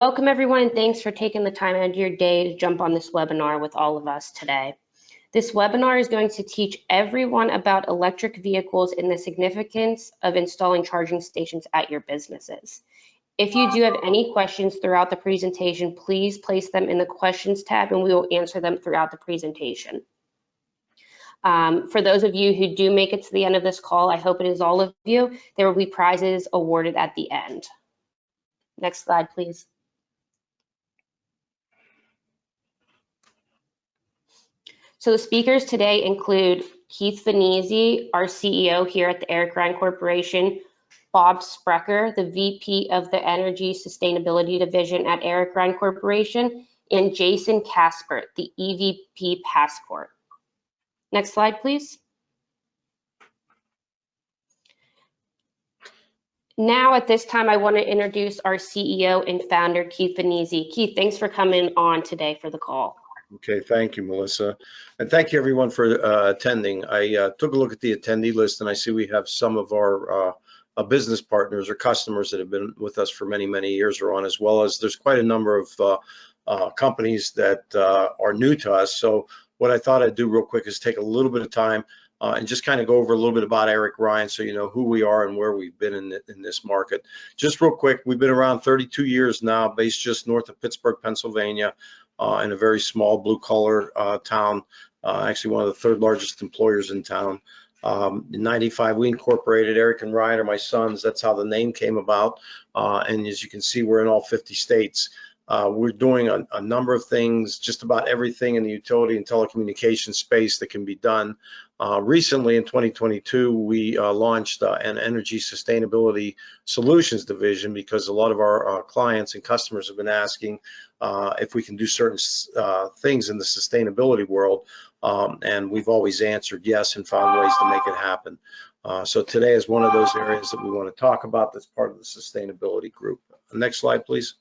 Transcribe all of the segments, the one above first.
Welcome everyone, and thanks for taking the time out of your day to jump on this webinar with all of us today. This webinar is going to teach everyone about electric vehicles and the significance of installing charging stations at your businesses. If you do have any questions throughout the presentation, please place them in the questions tab and we will answer them throughout the presentation. For those of you who do make it to the end of this call, I hope it is all of you, there will be prizes awarded at the end. Next slide, please. So the speakers today include Keith Venezzi, our CEO here at the Eric Ryan Corporation, Bob Sprecher, the VP of the Energy Sustainability Division at Eric Ryan Corporation, and Jason Caspert, the EVPassport. Next slide, please. Now at this time, I want to introduce our CEO and founder, Keith Venezzi. Keith, thanks for coming on today for the call. Okay, thank you, Melissa. And thank you everyone for attending. I took a look at the attendee list and I see we have some of our business partners or customers that have been with us for many, many years or on, as well as there's quite a number of companies that are new to us. So what I thought I'd do real quick is take a little bit of time and just kind of go over a little bit about Eric Ryan so you know who we are and where we've been in this market. Just real quick, we've been around 32 years now, based just north of Pittsburgh, Pennsylvania, in a very small blue-collar town, actually one of the third largest employers in town. In '95, we incorporated. Eric and Ryan are my sons. That's how the name came about. And as you can see, we're in all 50 states. We're doing a number of things, just about everything in the utility and telecommunications space that can be done. Recently, in 2022, we launched an energy sustainability solutions division because a lot of our clients and customers have been asking if we can do certain things in the sustainability world. And we've always answered yes and found ways to make it happen. So today is one of those areas that we want to talk about that's part of the sustainability group. Next slide, please.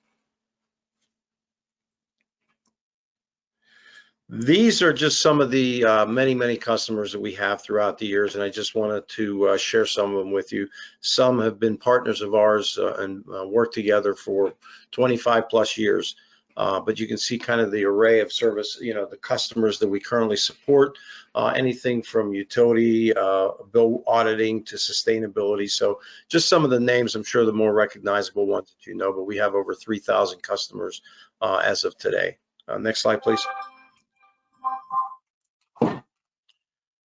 These are just some of the many customers that we have throughout the years, and I just wanted to share some of them with you. Some have been partners of ours and worked together for 25 plus years. But you can see kind of the array of service, you know, the customers that we currently support, anything from utility, bill auditing to sustainability. So just some of the names, I'm sure the more recognizable ones that you know, but we have over 3,000 customers as of today. Next slide, please.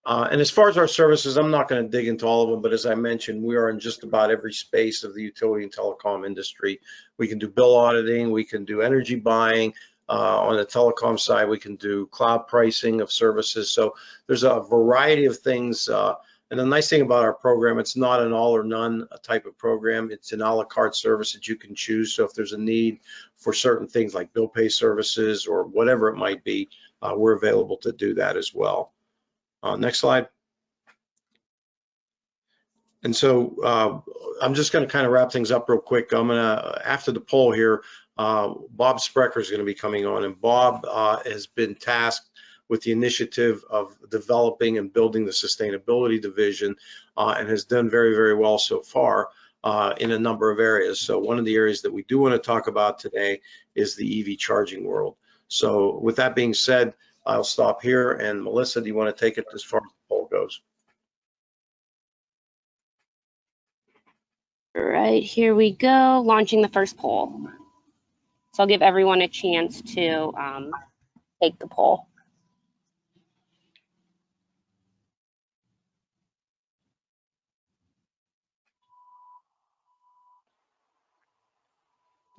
And as far as our services, I'm not going to dig into all of them, but as I mentioned, we are in just about every space of the utility and telecom industry. We can do bill auditing, we can do energy buying. On the telecom side, we can do cloud pricing of services. So there's a variety of things. And the nice thing about our program, it's not an all or none type of program. It's an a la carte service that you can choose. So if there's a need for certain things like bill pay services or whatever it might be, we're available to do that as well. Next slide. And so I'm just going to kind of wrap things up real quick. I'm going to, after the poll here, Bob Sprecher is going to be coming on, and Bob has been tasked with the initiative of developing and building the sustainability division and has done very well so far in a number of areas. So one of the areas that we do want to talk about today is the EV charging world. So with that being said, I'll stop here. And Melissa, do you want to take it as far as the poll goes? All right, here we go, launching the first poll. So I'll give everyone a chance to take the poll.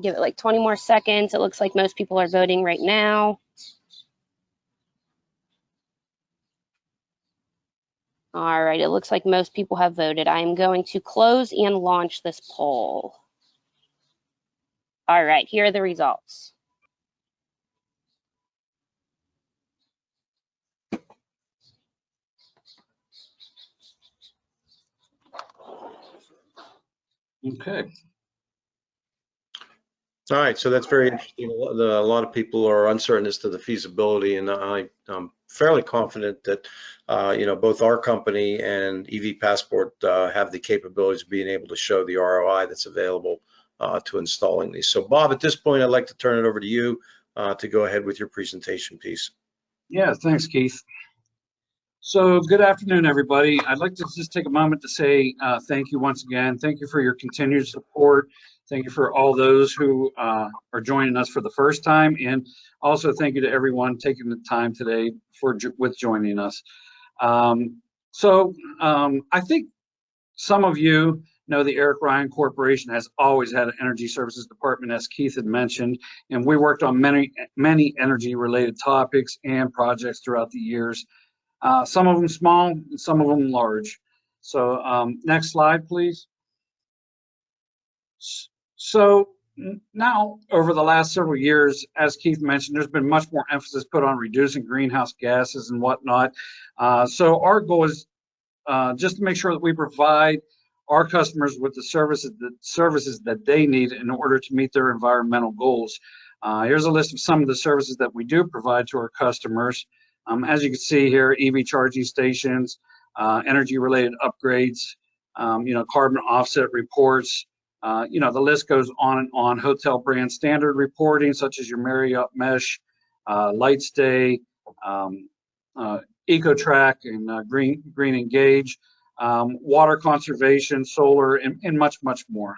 Give it like 20 more seconds. It looks like most people are voting right now. All right, it looks like most people have voted. I am going to close and launch this poll. All right, here are the results. Okay. All right, so that's very interesting. A lot of people are uncertain as to the feasibility, and I'm fairly confident that you know, both our company and EVPassport have the capabilities of being able to show the ROI that's available to installing these. So Bob, at this point, I'd like to turn it over to you to go ahead with your presentation piece. Yeah, thanks, Keith. So good afternoon, everybody. I'd like to just take a moment to say thank you once again. Thank you for your continued support. Thank you for all those who are joining us for the first time, and also thank you to everyone taking the time today with joining us. I think some of you know the Eric Ryan Corporation has always had an energy services department, as Keith had mentioned, and we worked on many energy-related topics and projects throughout the years. Some of them small, and some of them large. So next slide, please. So now, over the last several years, as Keith mentioned, there's been much more emphasis put on reducing greenhouse gases and whatnot. So our goal is just to make sure that we provide our customers with the services that they need in order to meet their environmental goals. Here's a list of some of the services that we do provide to our customers. As you can see here, EV charging stations, energy-related upgrades, carbon offset reports. The list goes on and on. Hotel brand standard reporting, such as your Marriott Mesh, LightStay, EcoTrack, and Green Engage, water conservation, solar, and much, much more.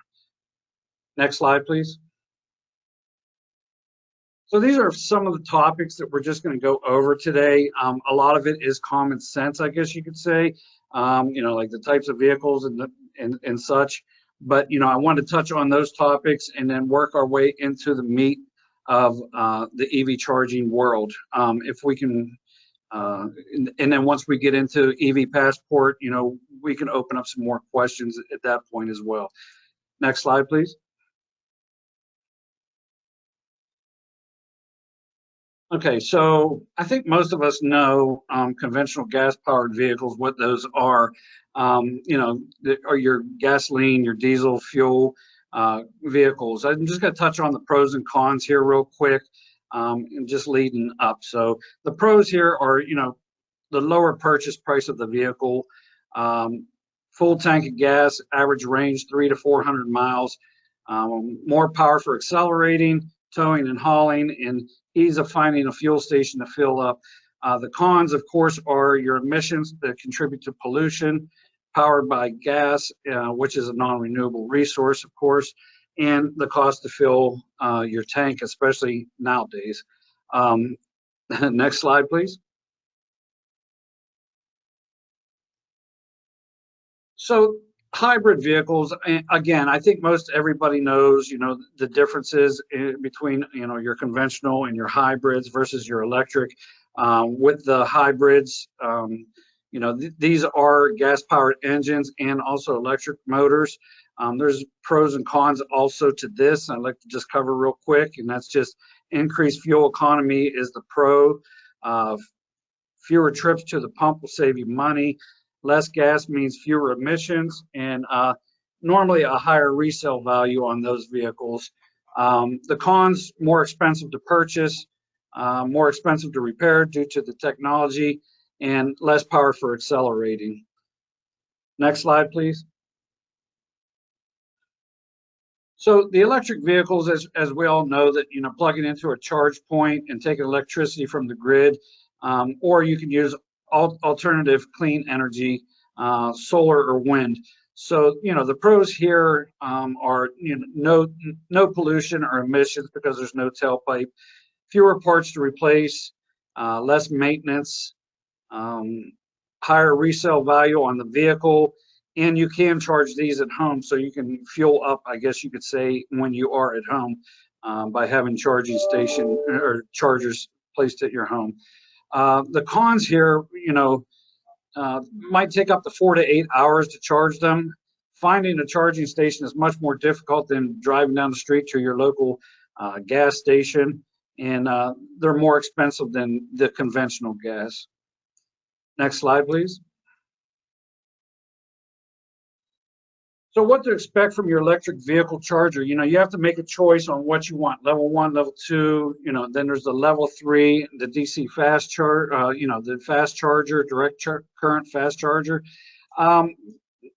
Next slide, please. So these are some of the topics that we're just going to go over today. A lot of it is common sense, I guess you could say, like the types of vehicles and such. But, I wanted to touch on those topics and then work our way into the meat of the EV charging world. If we can, and then once we get into EVPassport, we can open up some more questions at that point as well. Next slide, please. Okay, so I think most of us know conventional gas-powered vehicles, what those are. Are your gasoline, your diesel fuel vehicles. I'm just going to touch on the pros and cons here real quick, and just leading up. So the pros here are, the lower purchase price of the vehicle, full tank of gas, average range 300 to 400 miles, more power for accelerating, towing and hauling, and ease of finding a fuel station to fill up. The cons, of course, are your emissions that contribute to pollution, powered by gas, which is a non-renewable resource, of course, and the cost to fill your tank, especially nowadays. Next slide, please. So hybrid vehicles, again, I think most everybody knows, the differences between, your conventional and your hybrids versus your electric. With the hybrids, these are gas-powered engines and also electric motors. There's pros and cons also to this. I'd like to just cover real quick, and that's just increased fuel economy is the pro. Fewer trips to the pump will save you money. Less gas means fewer emissions, and normally a higher resale value on those vehicles. The cons, more expensive to purchase, more expensive to repair due to the technology, and less power for accelerating. Next slide, please. So the electric vehicles, as we all know, that plugging into a charge point and taking electricity from the grid, or you can use alternative clean energy, solar or wind. So the pros here are no pollution or emissions because there's no tailpipe, fewer parts to replace, less maintenance, higher resale value on the vehicle, and you can charge these at home, so you can fuel up, I guess you could say, when you are at home by having charging station or chargers placed at your home. The cons here, might take up to 4 to 8 hours to charge them. Finding a charging station is much more difficult than driving down the street to your local gas station, and they're more expensive than the conventional gas. Next slide, please. So what to expect from your electric vehicle charger? You have to make a choice on what you want. Level 1, level 2. Then there's the level 3, the DC fast charge. The fast charger, direct current fast charger.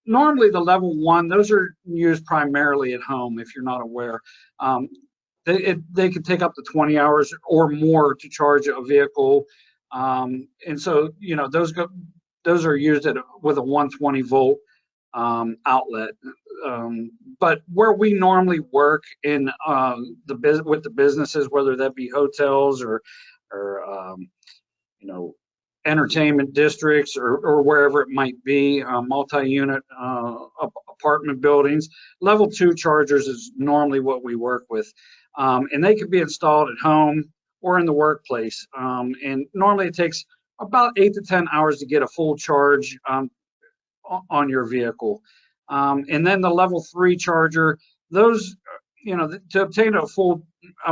Normally the level 1, those are used primarily at home if you're not aware. They could take up to 20 hours or more to charge a vehicle. And so, those are used with a 120 volt outlet. But where we normally work in with the businesses, whether that be hotels or entertainment districts or wherever it might be, multi-unit apartment buildings, level 2 chargers is normally what we work with. And they can be installed at home or in the workplace. And normally it takes about 8 to 10 hours to get a full charge on your vehicle. And then the level 3 charger, those, to obtain a full,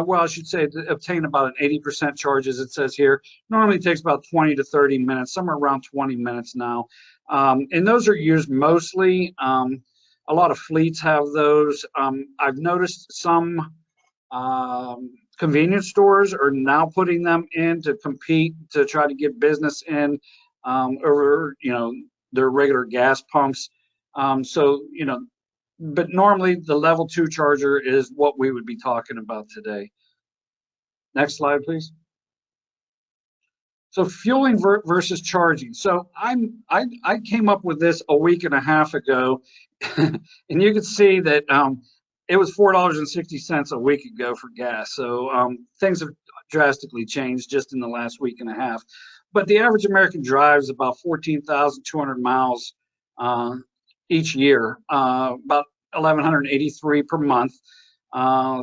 well, I should say to obtain about an 80% charge, as it says here, normally takes about 20 to 30 minutes, somewhere around 20 minutes now. And those are used mostly, a lot of fleets have those. I've noticed some convenience stores are now putting them in to compete, to try to get business in over, their regular gas pumps. But normally the level 2 charger is what we would be talking about today. Next slide, please. So fueling versus charging. So I came up with this a week and a half ago, and you can see that it was $4.60 a week ago for gas. So things have drastically changed just in the last week and a half. But the average American drives about 14,200 miles each year, about 1,183 per month.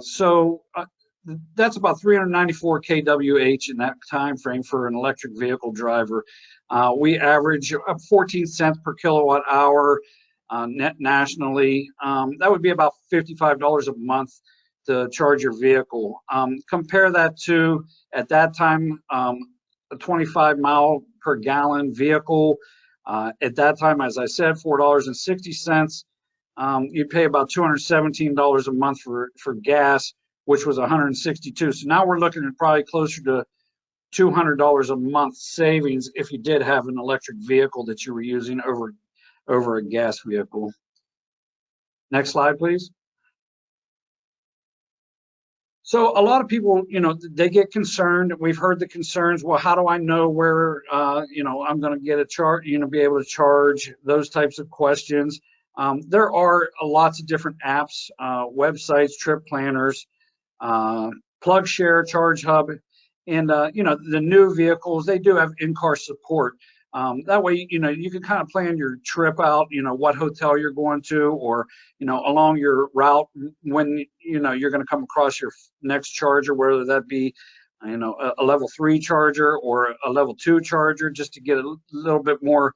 So that's about 394 kWh in that time frame for an electric vehicle driver. We average 14 cents per kilowatt hour nationally. That would be about $55 a month to charge your vehicle. Compare that to, at that time, a 25 mile per gallon vehicle. At that time, as I said, $4.60. You pay about $217 a month for gas, which was $162. So now we're looking at probably closer to $200 a month savings if you did have an electric vehicle that you were using over a gas vehicle. Next slide, please. So a lot of people, they get concerned. We've heard the concerns. Well, how do I know where, I'm going to get a charge, be able to charge, those types of questions. There are lots of different apps, websites, trip planners, PlugShare, Charge Hub, and, the new vehicles, they do have in-car support. That way, you can kind of plan your trip out, what hotel you're going to, or, along your route when, you're going to come across your next charger, whether that be, a level 3 charger or a level 2 charger, just to get a little bit more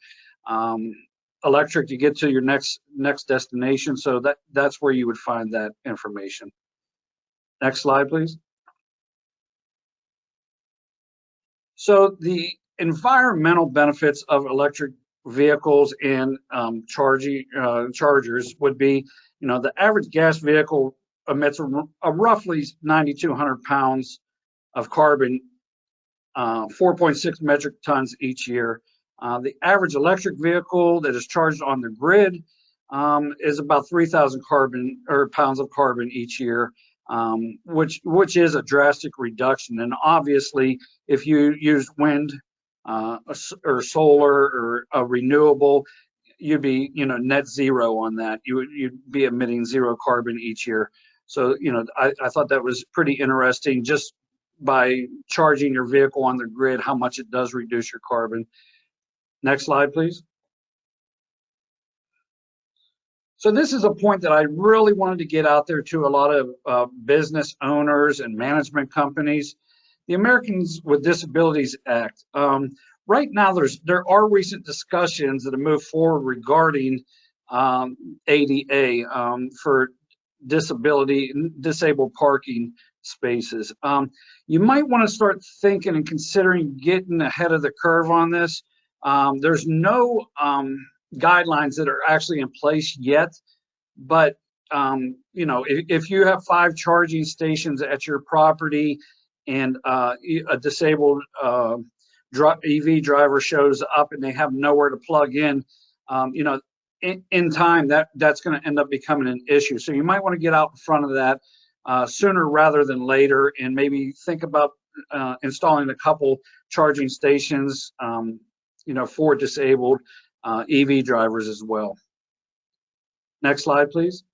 electric to get to your next destination. So that's where you would find that information. Next slide, please. So the environmental benefits of electric vehicles and chargers would be, the average gas vehicle emits a roughly 9,200 pounds of carbon, 4.6 metric tons each year. The average electric vehicle that is charged on the grid is about 3,000 pounds of carbon each year, which is a drastic reduction. And obviously, if you use wind or solar or a renewable, you'd be net zero on that. You'd be emitting 0 carbon each year. So I thought that was pretty interesting, just by charging your vehicle on the grid, how much it does reduce your carbon. Next slide, please. So this is a point that I really wanted to get out there to a lot of business owners and management companies. The Americans with Disabilities Act. Right now, there are recent discussions that have moved forward regarding ADA for disabled parking spaces. You might want to start thinking and considering getting ahead of the curve on this. There's no guidelines that are actually in place yet, but if you have 5 charging stations at your property and a disabled EV driver shows up and they have nowhere to plug in, in time, that's going to end up becoming an issue. So you might want to get out in front of that sooner rather than later, and maybe think about installing a couple charging stations, for disabled EV drivers as well. Next slide, please.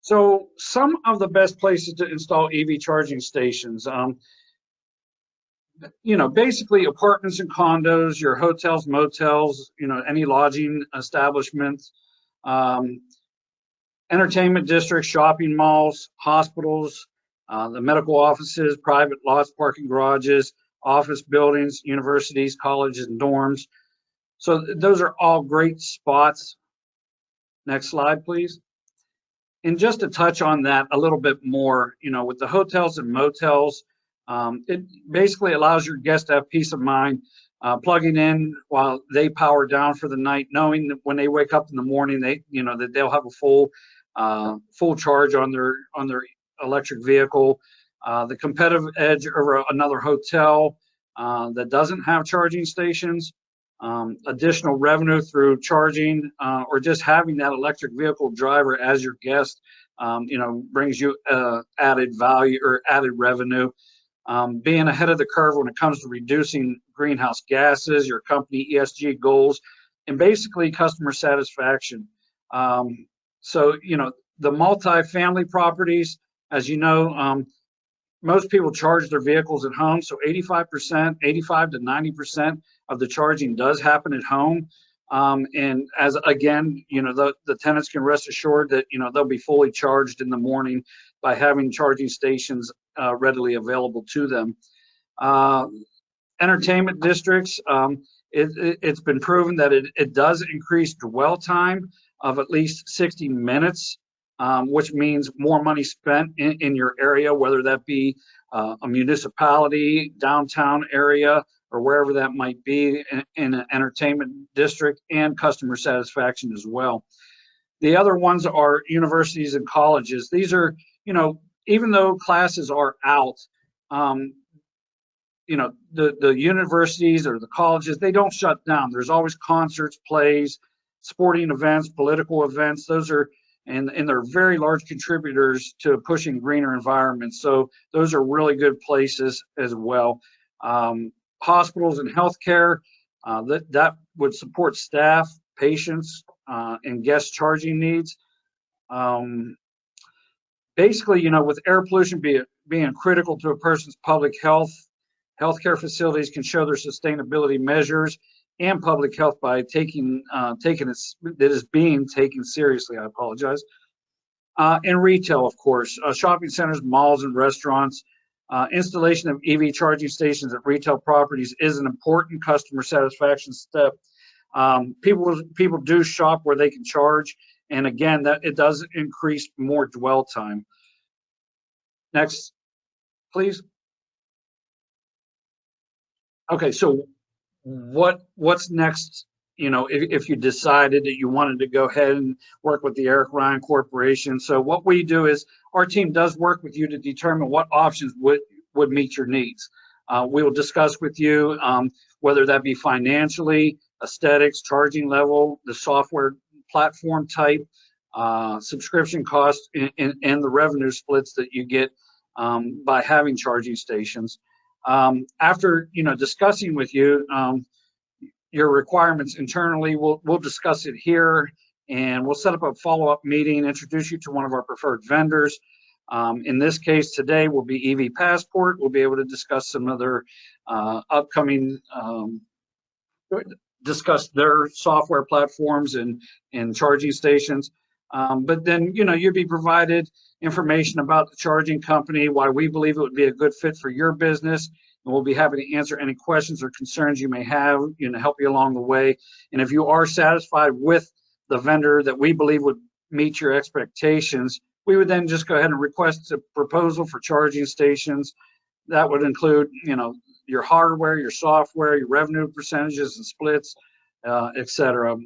So some of the best places to install EV charging stations, basically apartments and condos, your hotels, motels, any lodging establishments, entertainment districts, shopping malls, hospitals, the medical offices, private lots, parking garages, office buildings, universities, colleges, and dorms. So those are all great spots. Next slide, please. And just to touch on that a little bit more, with the hotels and motels, it basically allows your guests to have peace of mind, plugging in while they power down for the night, knowing that when they wake up in the morning, that they'll have a full charge on their electric vehicle. The competitive edge over another hotel that doesn't have charging stations, additional revenue through charging, or just having that electric vehicle driver as your guest, brings you added value or added revenue. Being ahead of the curve when it comes to reducing greenhouse gases, your company ESG goals, and basically customer satisfaction. So, the multi-family properties, as you know, most people charge their vehicles at home. So 85 to 90% of the charging does happen at home. And as again, the tenants can rest assured that, they'll be fully charged in the morning by having charging stations readily available to them. Entertainment districts, it's been proven that it does increase dwell time of at least 60 minutes, which means more money spent in your area, whether that be a municipality, downtown area, or wherever that might be in an entertainment district, and customer satisfaction as well. The other ones are universities and colleges. These are, even though classes are out, the universities or the colleges, they don't shut down. There's always concerts, plays, sporting events, political events. Those are, and they're very large contributors to pushing greener environments. So those are really good places as well. Hospitals and healthcare, that would support staff, patients, and guest charging needs. Basically, with air pollution being critical to a person's public health, healthcare facilities can show their sustainability measures and public health by taking it is being taken seriously. I apologize. And retail, of course, shopping centers, malls, and restaurants. Installation of EV charging stations at retail properties is an important customer satisfaction step. People do shop where they can charge, and again, that it does increase more dwell time. Next, please. Okay, so what's next? If you decided that you wanted to go ahead and work with the Eric Ryan Corporation. So what we do is our team does work with you to determine what options would meet your needs. We will discuss with you whether that be financially, aesthetics, charging level, the software platform type, subscription costs, and the revenue splits that you get by having charging stations. After discussing with you your requirements internally, we'll discuss it here, and we'll set up a follow-up meeting, introduce you to one of our preferred vendors. In this case today will be EVPassport. We'll be able to discuss some other upcoming, discuss their software platforms and charging stations. But then, you'd be provided information about the charging company, why we believe it would be a good fit for your business, and we'll be happy to answer any questions or concerns you may have, help you along the way. And if you are satisfied with the vendor that we believe would meet your expectations, we would then just go ahead and request a proposal for charging stations. That would include, your hardware, your software, your revenue percentages and splits, et cetera.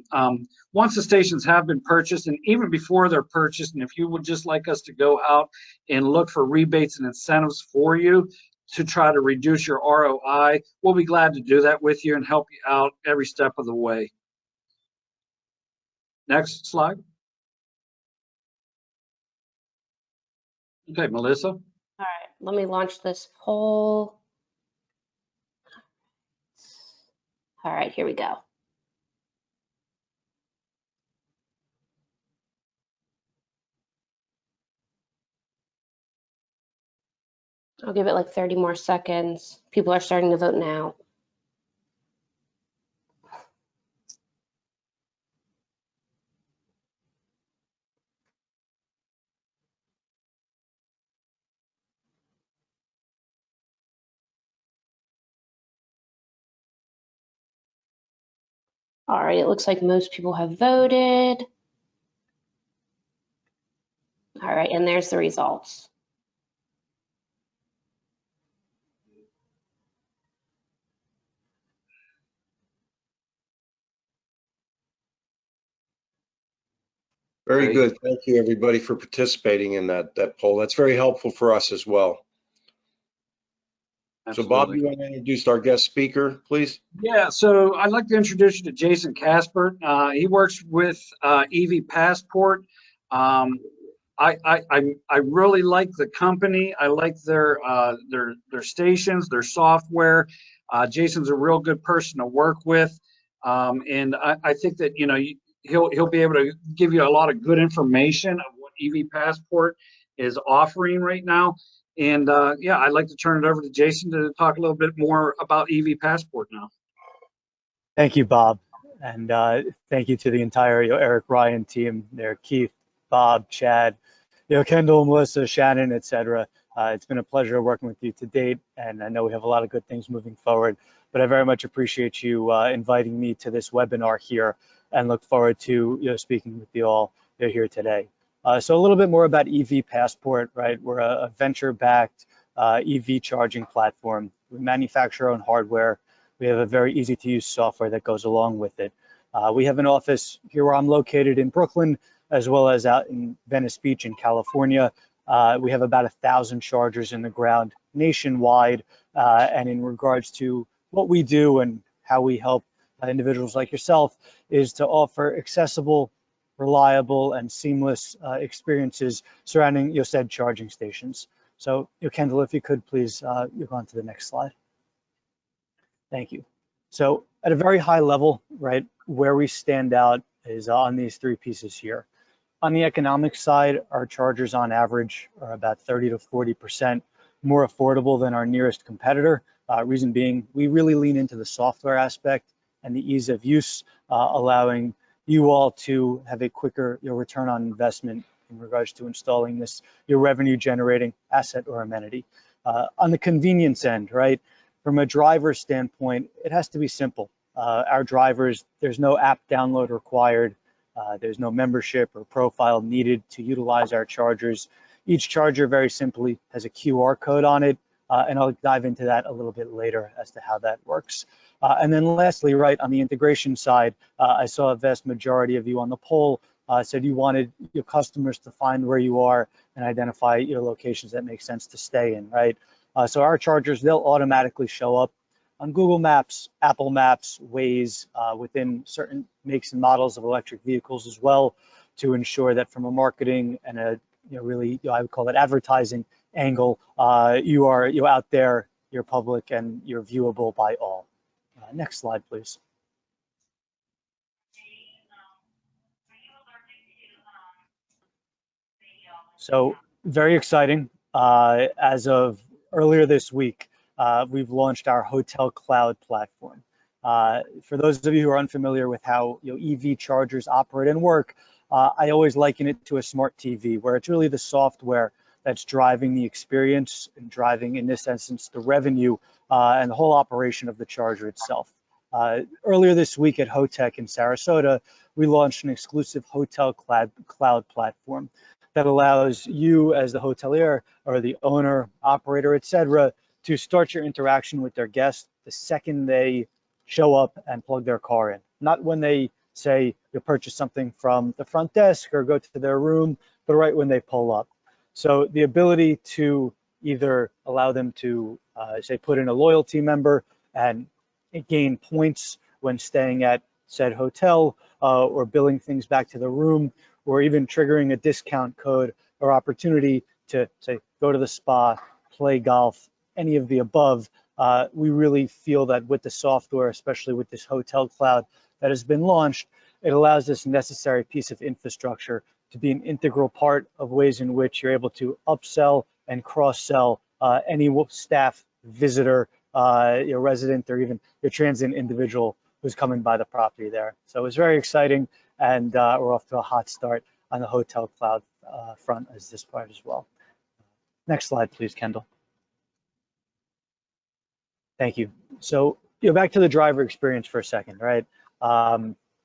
Once the stations have been purchased, and even before they're purchased, and if you would just like us to go out and look for rebates and incentives for you to try to reduce your ROI, we'll be glad to do that with you and help you out every step of the way. Next slide. Okay, Melissa. All right, let me launch this poll. All right, here we go. I'll give it like 30 more seconds. People are starting to vote now. All right, it looks like most people have voted. All right, and there's the results. Very Great. good. Thank you, everybody, for participating in that poll. That's very helpful for us as well. So Bob, Absolutely. you want to introduce our guest speaker, please? Yeah, so I'd like to introduce you to Jason Caspert. He works with EVPassport. I really like the company. I like their stations, their software. Jason's a real good person to work with, and I think that he'll be able to give you a lot of good information of what EVPassport is offering right now. And yeah, I'd like to turn it over to Jason to talk a little bit more about EVPassport now. Thank you, Bob. And thank you to the entire Eric Ryan team there, Keith, Bob, Chad, Kendall, Melissa, Shannon, etc. It's been a pleasure working with you to date, and I know we have a lot of good things moving forward, but I very much appreciate you inviting me to this webinar here and look forward to speaking with you all here today. So a little bit more about EVPassport, right? We're a venture-backed EV charging platform. We manufacture our own hardware. We have a very easy to use software that goes along with it. We have an office here where I'm located in Brooklyn, as well as out in Venice Beach in California. We have about 1,000 chargers in the ground nationwide. And in regards to what we do and how we help individuals like yourself is to offer accessible, reliable, and seamless experiences surrounding your said charging stations. So Kendall, if you could please go on to the next slide. Thank you. So at a very high level, right, where we stand out is on these three pieces here. On the economic side, our chargers on average are about 30 to 40% more affordable than our nearest competitor. Reason being, we really lean into the software aspect and the ease of use, allowing you all to have a quicker return on investment in regards to installing this revenue generating asset or amenity. On the convenience end, right? From a driver standpoint, it has to be simple. Our drivers, there's no app download required. There's no membership or profile needed to utilize our chargers. Each charger very simply has a QR code on it, and I'll dive into that a little bit later as to how that works. And then lastly, right, on the integration side, I saw a vast majority of you on the poll said you wanted your customers to find where you are and identify your locations that make sense to stay in, right? So our chargers, they'll automatically show up on Google Maps, Apple Maps, Waze, within certain makes and models of electric vehicles as well, to ensure that from a marketing and a really I would call it advertising angle, you're out there, you're public, and you're viewable by all. Next slide, please. So very exciting. As of earlier this week, we've launched our hotel cloud platform. For those of you who are unfamiliar with how EV chargers operate and work, I always liken it to a smart TV, where it's really the software that's driving the experience and driving, in this instance, the revenue and the whole operation of the charger itself. Earlier this week at HOTEC in Sarasota, we launched an exclusive hotel cloud platform that allows you as the hotelier or the owner, operator, etc., to start your interaction with their guests the second they show up and plug their car in. Not when they say you purchase something from the front desk or go to their room, but right when they pull up. So the ability to either allow them to, say, put in a loyalty member and gain points when staying at said hotel, or billing things back to the room, or even triggering a discount code or opportunity to say, go to the spa, play golf, any of the above. We really feel that with the software, especially with this hotel cloud that has been launched, it allows this necessary piece of infrastructure to be an integral part of ways in which you're able to upsell and cross-sell any staff, visitor, your resident, or even your transient individual who's coming by the property there. So it was very exciting, and we're off to a hot start on the hotel cloud front as this part as well. Next slide, please, Kendall. Thank you. So, back to the driver experience for a second, right?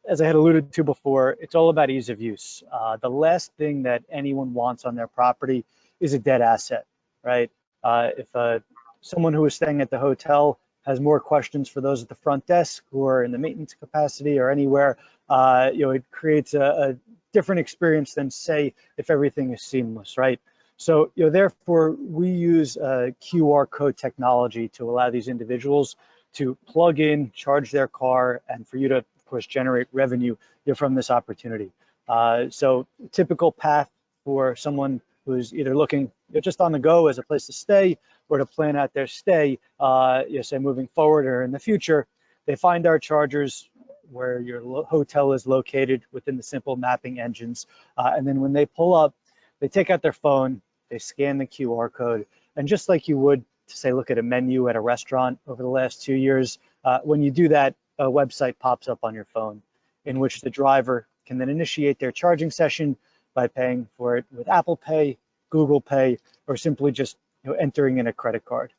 As I had alluded to before, it's all about ease of use. The last thing that anyone wants on their property is a dead asset, right? If someone who is staying at the hotel has more questions for those at the front desk or in the maintenance capacity or anywhere, it creates a different experience than, say, if everything is seamless, right? So, therefore, we use QR code technology to allow these individuals to plug in, charge their car, and for you to, of course, generate revenue from this opportunity. So, typical path for someone who's either looking just on the go as a place to stay or to plan out their stay, say moving forward or in the future, they find our chargers where your hotel is located within the simple mapping engines. And then when they pull up, they take out their phone, they scan the QR code, and just like you would to say, look at a menu at a restaurant over the last 2 years, when you do that, a website pops up on your phone in which the driver can then initiate their charging session by paying for it with Apple Pay, Google Pay, or simply just entering in a credit card.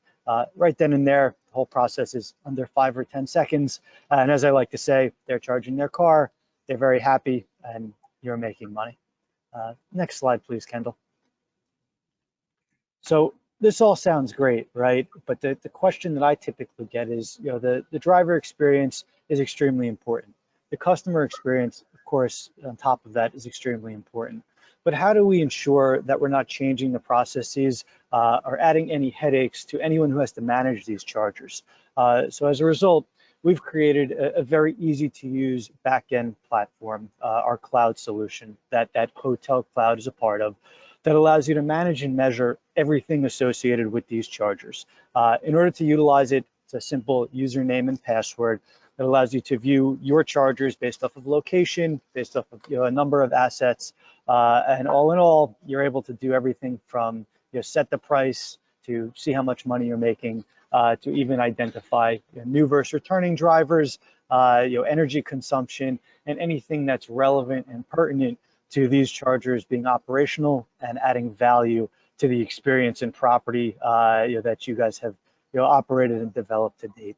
Right then and there, the whole process is under 5 or 10 seconds. And as I like to say, they're charging their car, they're very happy, and you're making money. Next slide, please, Kendall. So this all sounds great, right? But the question that I typically get is, the driver experience is extremely important. The customer experience, of course, on top of that is extremely important. But how do we ensure that we're not changing the processes or adding any headaches to anyone who has to manage these chargers? So as a result, we've created a very easy to use backend platform, our cloud solution that Hotel Cloud is a part of, that allows you to manage and measure everything associated with these chargers. In order to utilize it, it's a simple username and password that allows you to view your chargers based off of location, based off of a number of assets, and all in all, you're able to do everything from set the price to see how much money you're making, to even identify new versus returning drivers, energy consumption, and anything that's relevant and pertinent to these chargers being operational and adding value to the experience and property that you guys have operated and developed to date.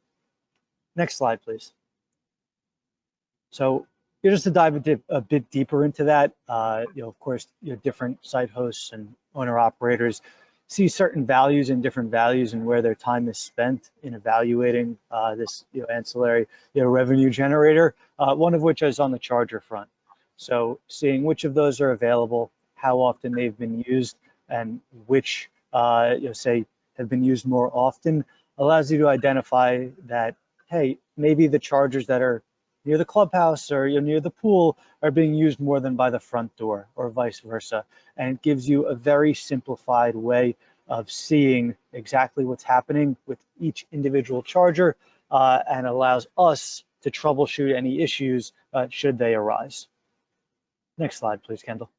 Next slide, please. So just to dive a bit deeper into that, of course, different site hosts and owner operators see certain values and different values and where their time is spent in evaluating this ancillary revenue generator, one of which is on the charger front. So seeing which of those are available, how often they've been used, and which, say, have been used more often, allows you to identify that, hey, maybe the chargers that are near the clubhouse or near the pool are being used more than by the front door, or vice versa. And it gives you a very simplified way of seeing exactly what's happening with each individual charger, and allows us to troubleshoot any issues should they arise. Next slide, please, Kendall.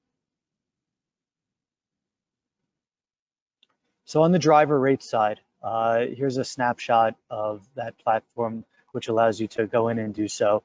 So on the driver rate side, here's a snapshot of that platform, which allows you to go in and do so.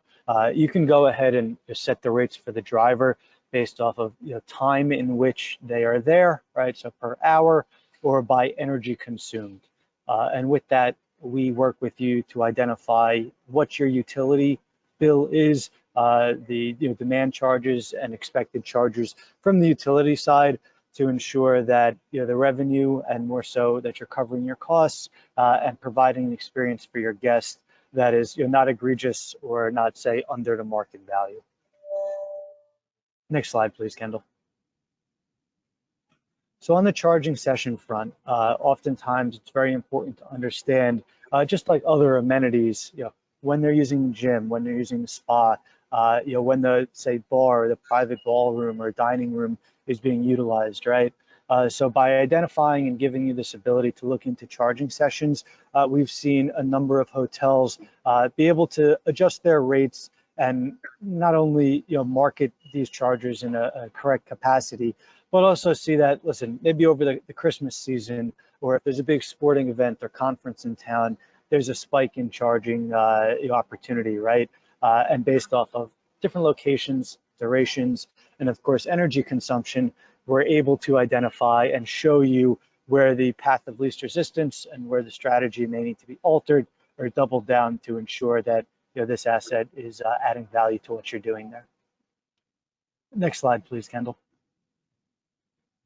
You can go ahead and just set the rates for the driver based off of time in which they are there, right? So per hour or by energy consumed. And with that, we work with you to identify what your utility bill is, the demand charges and expected charges from the utility side, to ensure that the revenue, and more so that you're covering your costs and providing an experience for your guests that is not egregious or not, say, under the market value. Next slide, please, Kendall. So on the charging session front, oftentimes it's very important to understand, just like other amenities, when they're using the gym, when they're using the spa, when the, say, bar or the private ballroom or dining room is being utilized, right? So by identifying and giving you this ability to look into charging sessions, we've seen a number of hotels be able to adjust their rates and not only market these chargers in a correct capacity, but also see that, listen, maybe over the Christmas season, or if there's a big sporting event or conference in town, there's a spike in charging opportunity, right? And based off of different locations, durations, and of course energy consumption, we're able to identify and show you where the path of least resistance and where the strategy may need to be altered or doubled down to ensure that this asset is adding value to what you're doing there. Next slide, please, Kendall.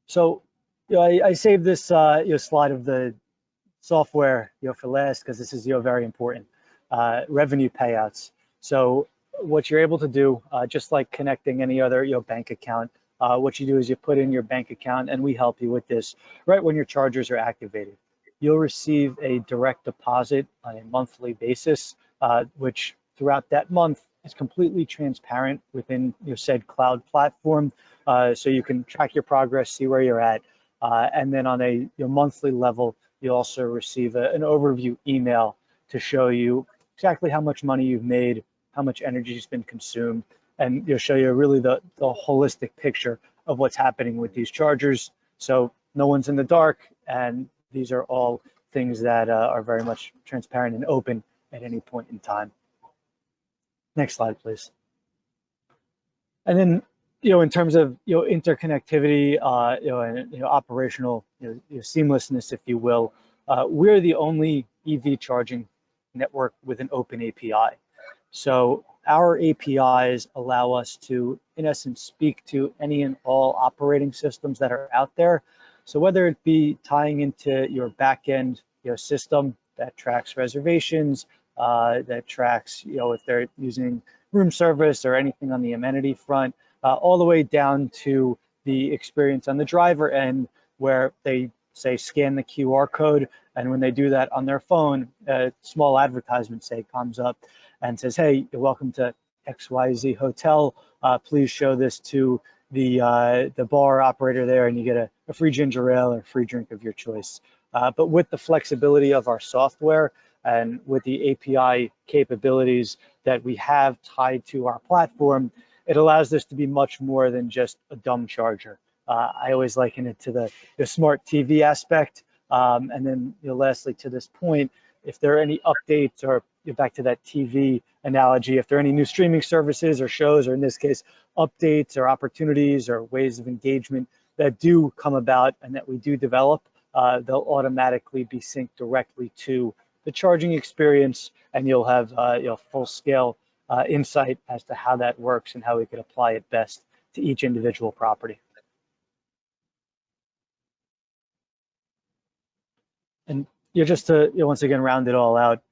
So I saved this slide of the software for last because this is very important. Revenue payouts. So what you're able to do, just like connecting any other bank account, what you do is you put in your bank account, and we help you with this right when your chargers are activated. You'll receive a direct deposit on a monthly basis, which throughout that month is completely transparent within your said cloud platform, so you can track your progress, see where you're at, and then on a monthly level, you also receive an overview email to show you exactly how much money you've made, how much energy has been consumed, and show you really the holistic picture of what's happening with these chargers. So no one's in the dark, and these are all things that are very much transparent and open at any point in time. Next slide, please. And then, in terms of interconnectivity, and operational seamlessness, if you will, we're the only EV charging network with an open API. So our APIs allow us to, in essence, speak to any and all operating systems that are out there. So whether it be tying into your backend system that tracks reservations, that tracks if they're using room service or anything on the amenity front, all the way down to the experience on the driver end, where they say scan the QR code, and when they do that on their phone, a small advertisement comes up and says, hey, you're welcome to XYZ Hotel. Please show this to the bar operator there, and you get a free ginger ale or a free drink of your choice. But with the flexibility of our software and with the API capabilities that we have tied to our platform, it allows this to be much more than just a dumb charger. I always liken it to the smart TV aspect. And then lastly, to this point, if there are any updates, or back to that TV analogy, if there are any new streaming services or shows, or in this case, updates or opportunities or ways of engagement that do come about and that we do develop, they'll automatically be synced directly to the charging experience, and you'll have full-scale insight as to how that works and how we could apply it best to each individual property. And just to once again round it all out,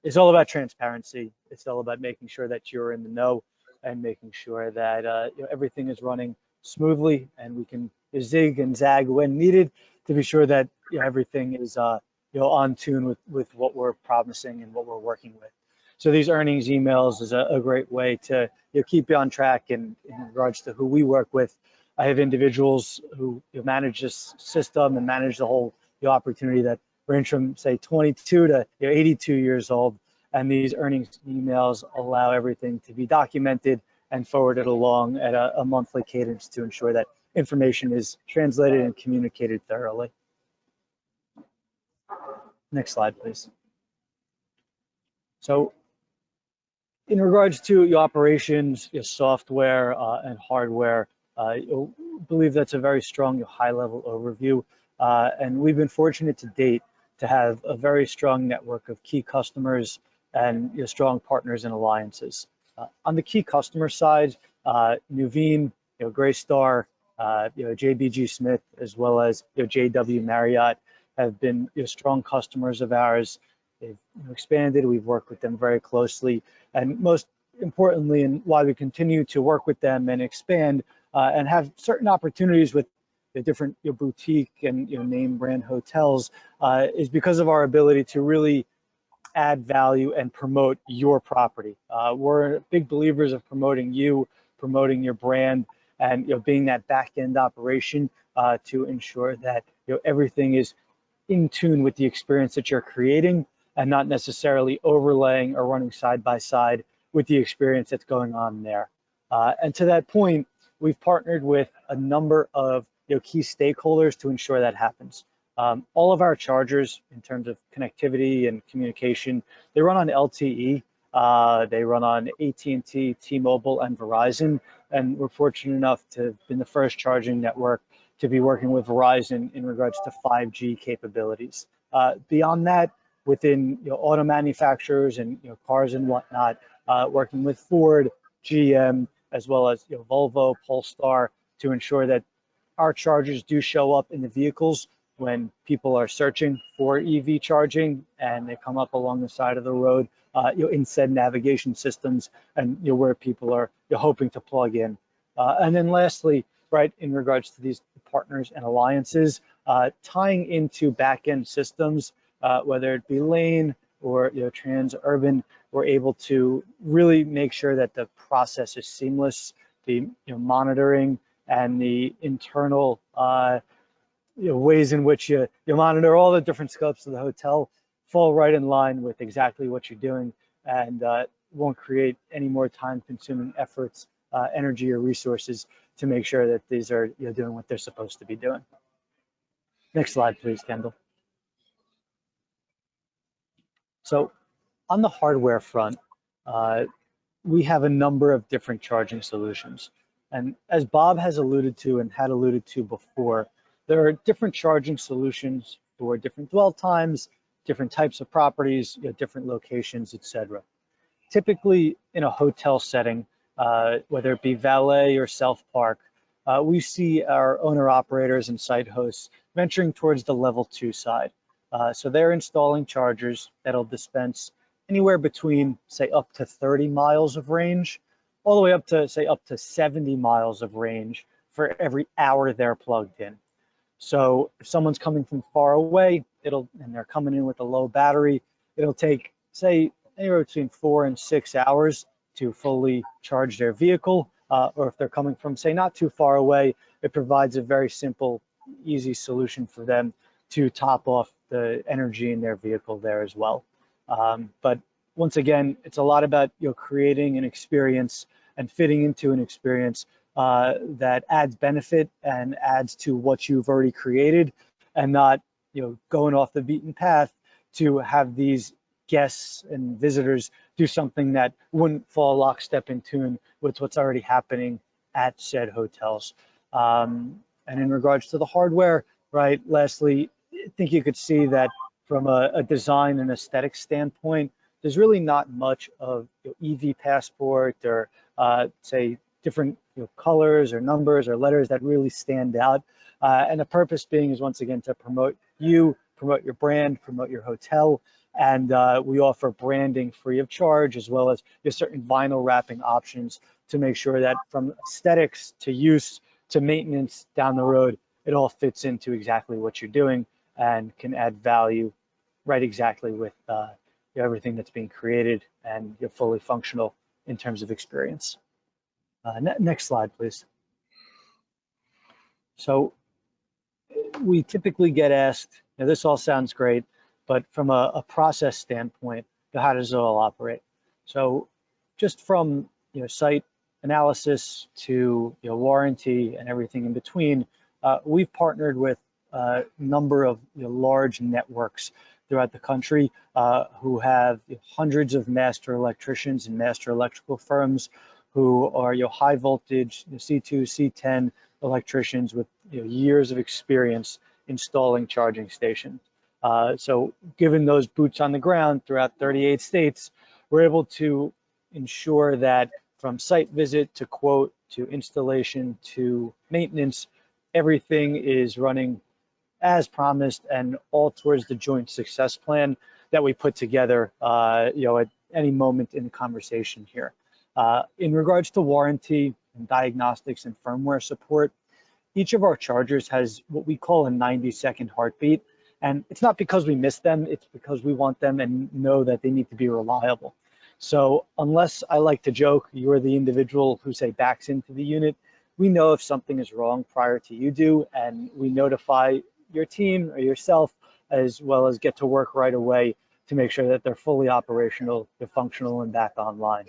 it's all about transparency. It's all about making sure that you're in the know and making sure that everything is running smoothly, and we can zig and zag when needed to be sure that everything is on tune with what we're promising and what we're working with. So these earnings emails is a great way to keep you on track in regards to who we work with. I have individuals who manage this system and manage the whole opportunity that range from, say, 22 to 82 years old, and these earnings emails allow everything to be documented and forwarded along at a monthly cadence to ensure that information is translated and communicated thoroughly. Next slide, please. So in regards to your operations, your software and hardware, I believe that's a very strong high-level overview. And we've been fortunate to date to have a very strong network of key customers and strong partners and alliances. On the key customer side, Nuveen, Greystar, JBG Smith, as well as JW Marriott have been strong customers of ours. They've expanded. We've worked with them very closely, and most importantly, and why we continue to work with them and expand and have certain opportunities with the different boutique and name brand hotels is because of our ability to really add value and promote your property. We're big believers of promoting you, promoting your brand, and being that back-end operation to ensure that everything is in tune with the experience that you're creating and not necessarily overlaying or running side by side with the experience that's going on there. And to that point, we've partnered with a number of key stakeholders to ensure that happens. All of our chargers, in terms of connectivity and communication, they run on LTE. They run on AT&T, T-Mobile, and Verizon. And we're fortunate enough to have been the first charging network to be working with Verizon in regards to 5G capabilities. Beyond that, within auto manufacturers and cars and whatnot, working with Ford, GM, as well as Volvo, Polestar, to ensure that our chargers do show up in the vehicles when people are searching for EV charging and they come up along the side of the road in said navigation systems and where people are hoping to plug in. And then lastly, right, in regards to these partners and alliances, tying into back-end systems, whether it be lane or trans-urban, we're able to really make sure that the process is seamless, the monitoring and the internal ways in which you monitor all the different scopes of the hotel fall right in line with exactly what you're doing, and won't create any more time-consuming efforts, energy, or resources to make sure that these are doing what they're supposed to be doing. Next slide, please, Kendall. So on the hardware front, we have a number of different charging solutions. And as Bob has alluded to and had alluded to before, there are different charging solutions for different dwell times, different types of properties, different locations, etc. Typically in a hotel setting, whether it be valet or self-park, we see our owner-operators and site hosts venturing towards the level 2 side. So they're installing chargers that'll dispense anywhere between, say, up to 30 miles of range, all the way up to, say, up to 70 miles of range for every hour they're plugged in. So if someone's coming from far away, and they're coming in with a low battery, it'll take, say, anywhere between 4 and 6 hours to fully charge their vehicle. Or if they're coming from, say, not too far away, it provides a very simple, easy solution for them to top off the energy in their vehicle there as well. But once again, it's a lot about creating an experience and fitting into an experience that adds benefit and adds to what you've already created, and not going off the beaten path to have these guests and visitors do something that wouldn't fall lockstep in tune with what's already happening at said hotels. And in regards to the hardware, right, lastly, I think you could see that from a design and aesthetic standpoint, there's really not much of EVPassport or say different colors or numbers or letters that really stand out. And the purpose being is, once again, to promote you, promote your brand, promote your hotel. And we offer branding free of charge, as well as certain vinyl wrapping options to make sure that from aesthetics to use to maintenance down the road, it all fits into exactly what you're doing and can add value right exactly with everything that's being created, and you're fully functional in terms of experience. Next slide, please. So we typically get asked, this all sounds great, but from a process standpoint, how does it all operate? So just from site analysis to warranty and everything in between, we've partnered with a number of large networks throughout the country who have hundreds of master electricians and master electrical firms who are high voltage C2, C10 electricians with years of experience installing charging stations. So given those boots on the ground throughout 38 states, we're able to ensure that from site visit to quote to installation to maintenance, everything is running as promised and all towards the joint success plan that we put together at any moment in the conversation here. In regards to warranty and diagnostics and firmware support, each of our chargers has what we call a 90-second heartbeat, And it's not because we miss them, it's because we want them and know that they need to be reliable. So unless, I like to joke, you're the individual who, say, backs into the unit, we know if something is wrong prior to you do, and we notify your team or yourself, as well as get to work right away to make sure that they're fully operational, they're functional, and back online.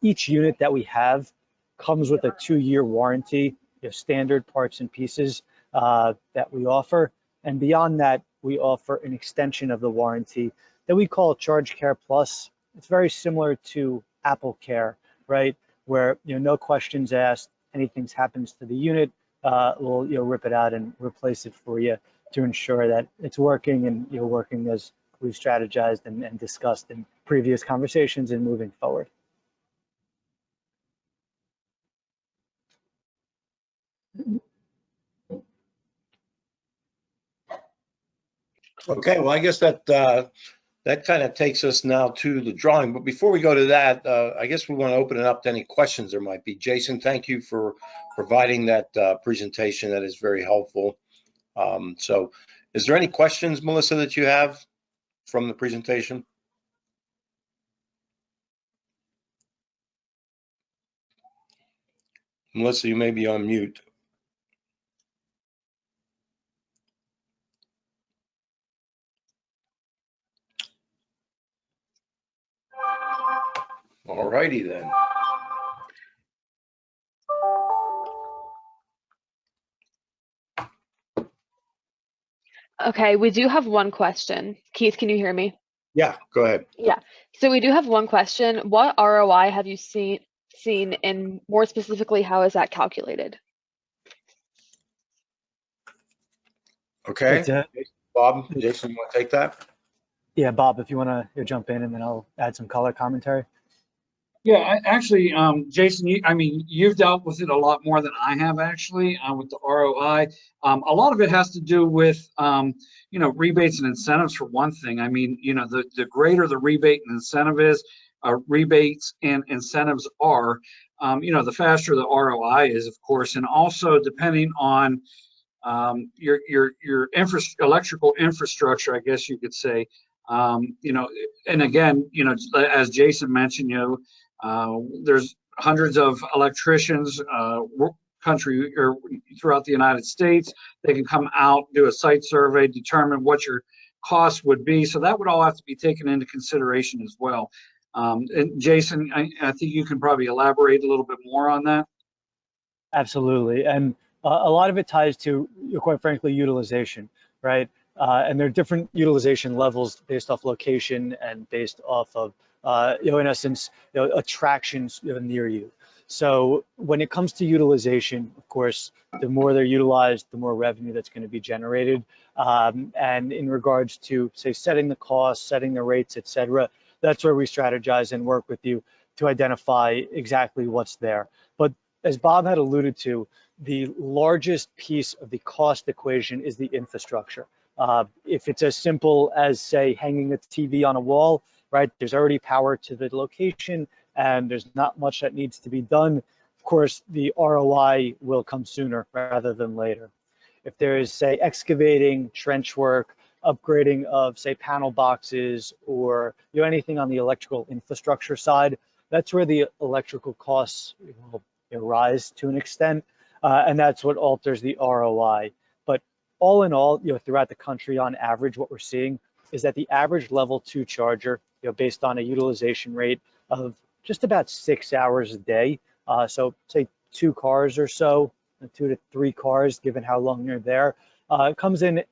Each unit that we have comes with a 2-year warranty, standard parts and pieces that we offer. And beyond that, we offer an extension of the warranty that we call Charge Care Plus. It's very similar to Apple Care, right? Where no questions asked, anything happens to the unit, we'll rip it out and replace it for you to ensure that it's working and working as we've strategized and discussed in previous conversations and moving forward. Okay, well, I guess that kind of takes us now to the drawing. But before we go to that, I guess we want to open it up to any questions there might be. Jason, thank you for providing that presentation. That is very helpful. So is there any questions, Melissa, that you have from the presentation? Melissa, you may be on mute. All righty then. Okay, we do have one question. Keith, can you hear me? Yeah, go ahead. Yeah. So we do have one question. What ROI have you seen, and more specifically, how is that calculated? Okay. Bob, Jason, you want to take that? Yeah, Bob, if you want to jump in, and then I'll add some color commentary. Yeah, actually, Jason, you've dealt with it a lot more than I have actually with the ROI. A lot of it has to do with, rebates and incentives for one thing. The greater the rebate and incentive is, rebates and incentives are, the faster the ROI is, of course, and also depending on your electrical infrastructure, I guess you could say. And again, as Jason mentioned, there's hundreds of electricians country or throughout the United States. They can come out, do a site survey, determine what your costs would be. So that would all have to be taken into consideration as well. And Jason, I think you can probably elaborate a little bit more on that. Absolutely. And a lot of it ties to, quite frankly, utilization, right? And there are different utilization levels based off location and based off of, in essence, attractions near you. So when it comes to utilization, of course, the more they're utilized, the more revenue that's going to be generated. And in regards to, say, setting the costs, setting the rates, et cetera, that's where we strategize and work with you to identify exactly what's there. But as Bob had alluded to, the largest piece of the cost equation is the infrastructure. If it's as simple as, say, hanging a TV on a wall, right, there's already power to the location and there's not much that needs to be done. Of course, the ROI will come sooner rather than later. If there is, say, excavating, trench work, upgrading of, say, panel boxes, or anything on the electrical infrastructure side, that's where the electrical costs will rise to an extent, and that's what alters the ROI. But all in all, throughout the country, on average, what we're seeing is that the average level 2 charger, based on a utilization rate of just about 6 hours a day, so say 2 cars or so, 2 to 3 cars, given how long you're there, comes in,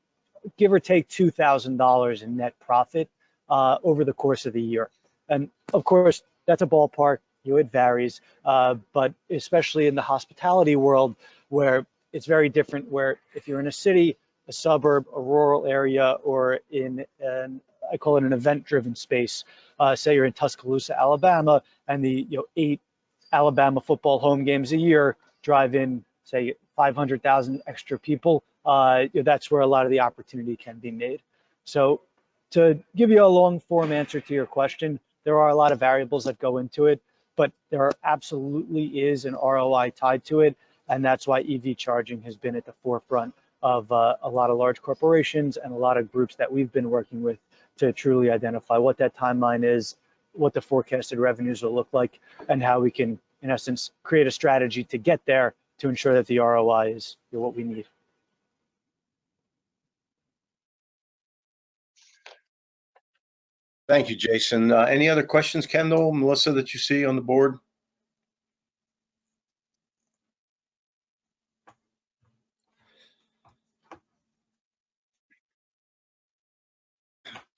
give or take, $2,000 in net profit over the course of the year. And of course, that's a ballpark. It varies, but especially in the hospitality world, where it's very different, where if you're in a city, a suburb, a rural area, or in I call it an event-driven space, say you're in Tuscaloosa, Alabama, and the 8 Alabama football home games a year drive in, say, 500,000 extra people, that's where a lot of the opportunity can be made. So to give you a long form answer to your question, there are a lot of variables that go into it, but there absolutely is an ROI tied to it, and that's why EV charging has been at the forefront of a lot of large corporations and a lot of groups that we've been working with to truly identify what that timeline is, what the forecasted revenues will look like, and how we can, in essence, create a strategy to get there to ensure that the ROI is what we need. Thank you, Jason. Any other questions, Kendall, Melissa, that you see on the board?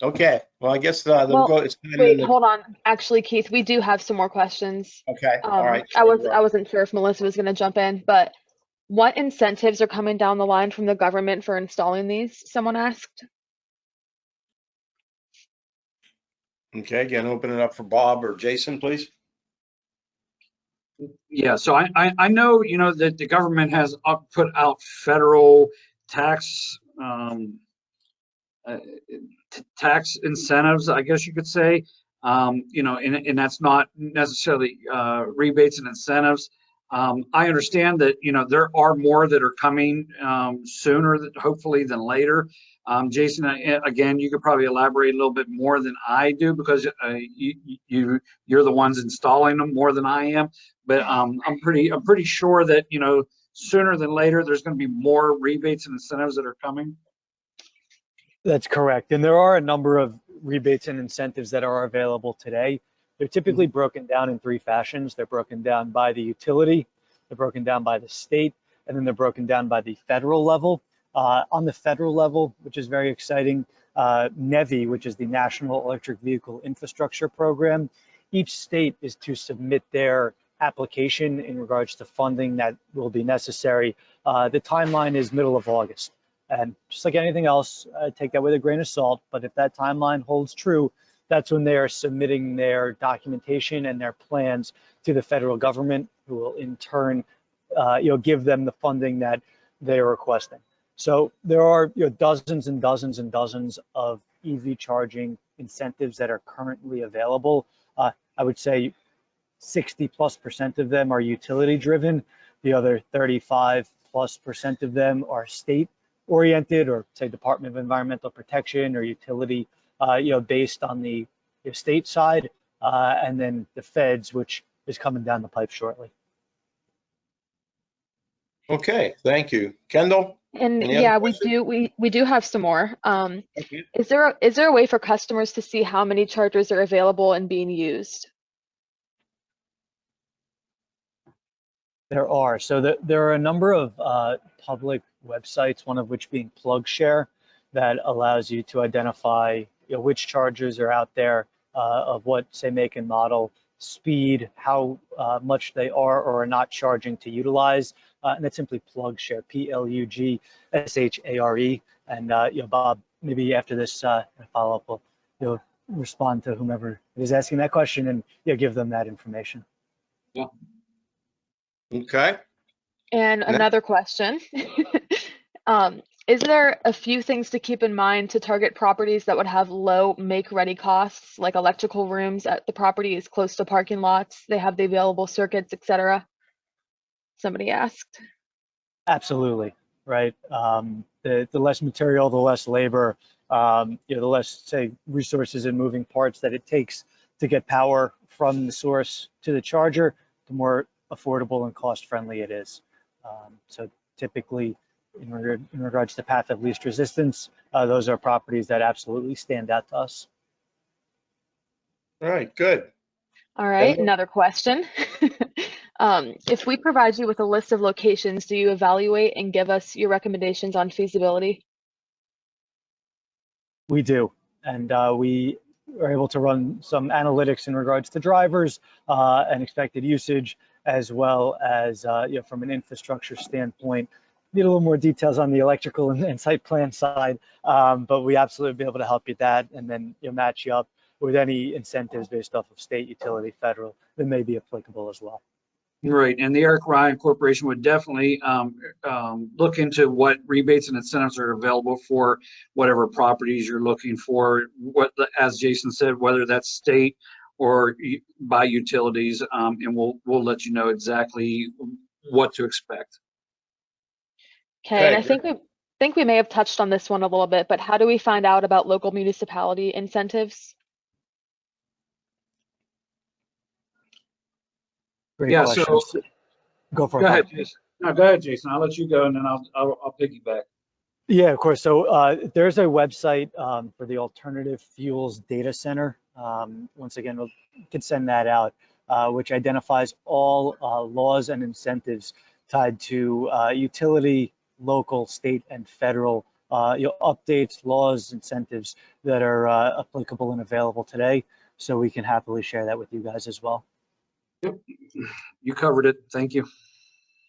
Okay, well, I guess Well, we'll go. It's time wait, in the, hold on. Actually, Keith, we do have some more questions. okay, all right. I wasn't sure if Melissa was going to jump in, but what incentives are coming down the line from the government for installing these? Someone asked. Okay, again, open it up for Bob or Jason, please. Yeah, so I know, you know, that the government has put out federal tax tax incentives, I guess you could say, you know, and that's not necessarily rebates and incentives. I understand that, you know, there are more that are coming sooner, hopefully, than later. Jason, again, you could probably elaborate a little bit more than I do because you're the ones installing them more than I am. But I'm pretty sure that, you know, sooner than later, there's going to be more rebates and incentives that are coming. That's correct. And there are a number of rebates and incentives that are available today. They're typically broken down in three fashions. They're broken down by the utility, they're broken down by the state, and then they're broken down by the federal level. On the federal level, which is very exciting, NEVI, which is the National Electric Vehicle Infrastructure Program, each state is to submit their application in regards to funding that will be necessary. The timeline is middle of August. And just like anything else, take that with a grain of salt. But if that timeline holds true, that's when they are submitting their documentation and their plans to the federal government, who will in turn, give them the funding that they are requesting. So there are dozens and dozens and dozens of EV charging incentives that are currently available. I would say 60+% of them are utility driven. The other 35+% of them are state oriented, or say Department of Environmental Protection or utility, based on the state side, and then the feds, which is coming down the pipe shortly. Okay, thank you. Kendall? And Any yeah, other questions? we do have some more. Okay. Is there a way for customers to see how many chargers are available and being used? There are. So there are a number of public websites, one of which being PlugShare, that allows you to identify which chargers are out there, of what, say, make and model, speed, how much they are or are not charging to utilize. And that's simply PlugShare, PlugShare. And Bob, maybe after this follow-up, we'll respond to whomever is asking that question and give them that information. Yeah. Okay. And another question. Is there a few things to keep in mind to target properties that would have low make-ready costs, like electrical rooms at the property is close to parking lots, they have the available circuits, etc.? Somebody asked. Absolutely, right. The less material, the less labor, the less, say, resources and moving parts that it takes to get power from the source to the charger, the more affordable and cost-friendly it is. So typically, in regards to path of least resistance, those are properties that absolutely stand out to us. All right, good. All right, Kendall? another question. If we provide you with a list of locations, do you evaluate and give us your recommendations on feasibility? We do, and we are able to run some analytics in regards to drivers and expected usage, as well as from an infrastructure standpoint. Need a little more details on the electrical and site plan side, but we absolutely be able to help you with that, and then match you up with any incentives based off of state, utility, federal that may be applicable as well. Right, and the Eric Ryan Corporation would definitely look into what rebates and incentives are available for whatever properties you're looking for. What, as Jason said, whether that's state or by utilities, and we'll let you know exactly what to expect. Okay, and I think think we may have touched on this one a little bit, but how do we find out about local municipality incentives? Great Yeah, question. so Go for it, go Bob. ahead, Jason. No, go ahead, Jason. I'll let you go, and then I'll piggyback. Yeah, of course. So there's a website for the Alternative Fuels Data Center. Once again, we can send that out, which identifies all laws and incentives tied to utility, local, state, and federal updates, laws, incentives that are applicable and available today. So we can happily share that with you guys as well. Yep. You covered it. Thank you.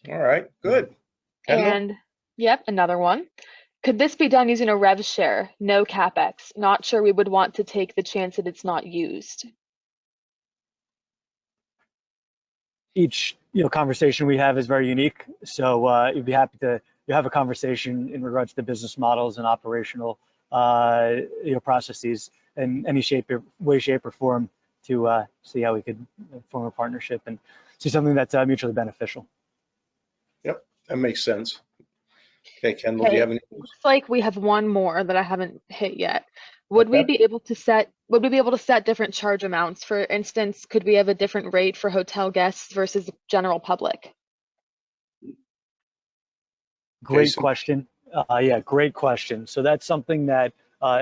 All right, good. Kendall? And yep, another one. Could this be done using a rev share? No capex. Not sure we would want to take the chance that it's not used. Each conversation we have is very unique. So you'd be happy to have a conversation in regards to business models and operational processes in any way, shape, or form to see how we could form a partnership and see something that's mutually beneficial. Yep, that makes sense. Okay, Kendall, do you have any? Looks like we have one more that I haven't hit yet. Would we be able to set different charge amounts? For instance, could we have a different rate for hotel guests versus the general public? Great Jason? question. Yeah, great question. So that's something that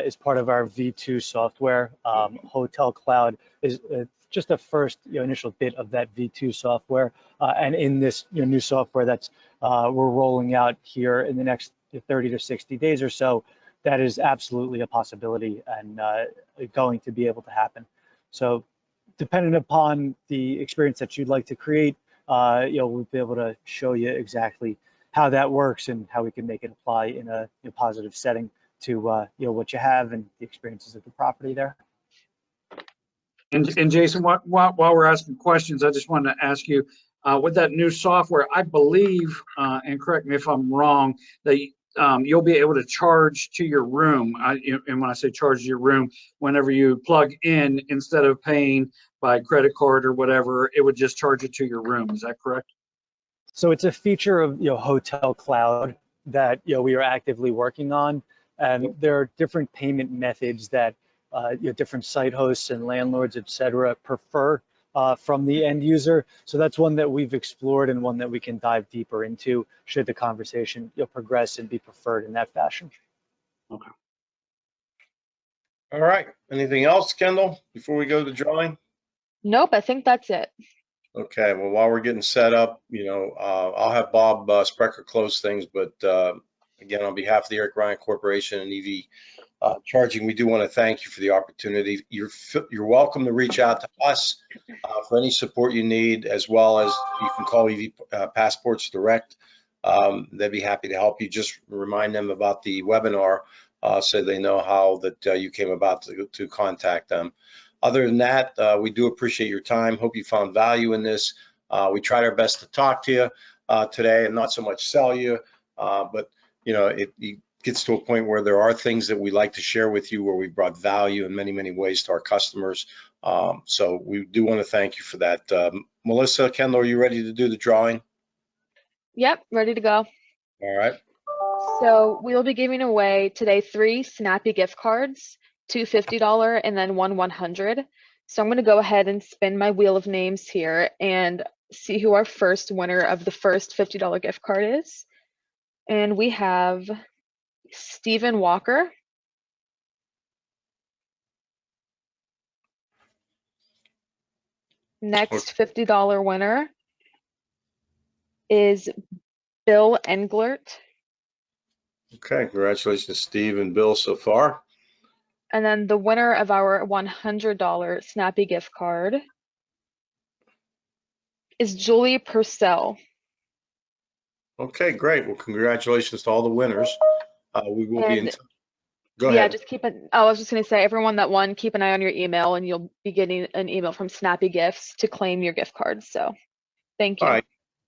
is part of our V2 software. Hotel Cloud is just the first initial bit of that V2 software. And in this new software that's we're rolling out here in the next 30 to 60 days or so, that is absolutely a possibility and going to be able to happen. So depending upon the experience that you'd like to create, we'll be able to show you exactly how that works and how we can make it apply in a positive setting to what you have and the experiences of the property there. And Jason, while we're asking questions, I just wanted to ask you, with that new software, I believe, and correct me if I'm wrong, that you'll be able to charge to your room. And when I say charge to your room, whenever you plug in, instead of paying by credit card or whatever, it would just charge it to your room. Is that correct? So it's a feature of Hotel Cloud that we are actively working on, and there are different payment methods that different site hosts and landlords, et cetera, prefer from the end user. So that's one that we've explored and one that we can dive deeper into should the conversation progress and be preferred in that fashion. Okay. All right, anything else, Kendall, before we go to the drawing? Nope, I think that's it. Okay, well, while we're getting set up, I'll have Bob Sprecher close things, but again, on behalf of the Eric Ryan Corporation and EV Charging, we do want to thank you for the opportunity. You're welcome to reach out to us for any support you need, as well as you can call EVPassports direct. They'd be happy to help you. Just remind them about the webinar so they know how that you came about to contact them. Other than that, we do appreciate your time. Hope you found value in this. We tried our best to talk to you today and not so much sell you, but it gets to a point where there are things that we like to share with you where we brought value in many, many ways to our customers. So we do want to thank you for that. Melissa, Kendall, are you ready to do the drawing? Yep, ready to go. All right. So we will be giving away today 3 Snappy gift cards, 2 $50 and then 1 $100. So I'm going to go ahead and spin my wheel of names here and see who our first winner of the first $50 gift card is. And we have Stephen Walker. Next $50 winner is Bill Englert. Okay, congratulations, Steve and Bill, so far. And then the winner of our $100 Snappy gift card is Julie Purcell. Okay, great. Well, congratulations to all the winners. We will be in touch. Go Yeah, ahead. just I was just going to say, everyone that won, keep an eye on your email and you'll be getting an email from Snappy Gifts to claim your gift cards. So thank you. All right,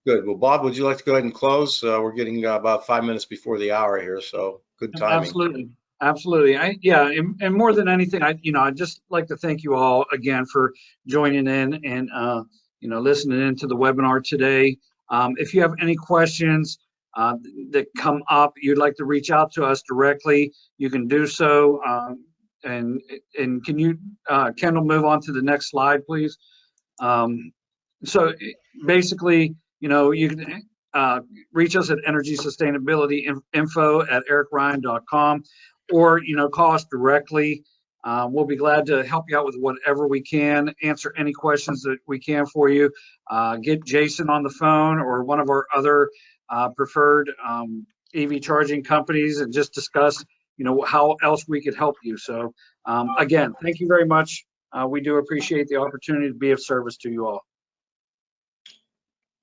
good. Well, Bob, would you like to go ahead and close? We're getting about 5 minutes before the hour here, so good timing. Absolutely. Absolutely. And more than anything, I'd just like to thank you all again for joining in and, listening into the webinar today. If you have any questions, that come up, you'd like to reach out to us directly, you can do so. And can you, Kendall, move on to the next slide, please? So basically, you know, you can reach us at energy sustainability info@ericryan.com, or, you know, call us directly. We'll be glad to help you out with whatever we can, answer any questions that we can for you. Get Jason on the phone or one of our other preferred EV charging companies and just discuss, you know, how else we could help you. So again, thank you very much. We do appreciate the opportunity to be of service to you all.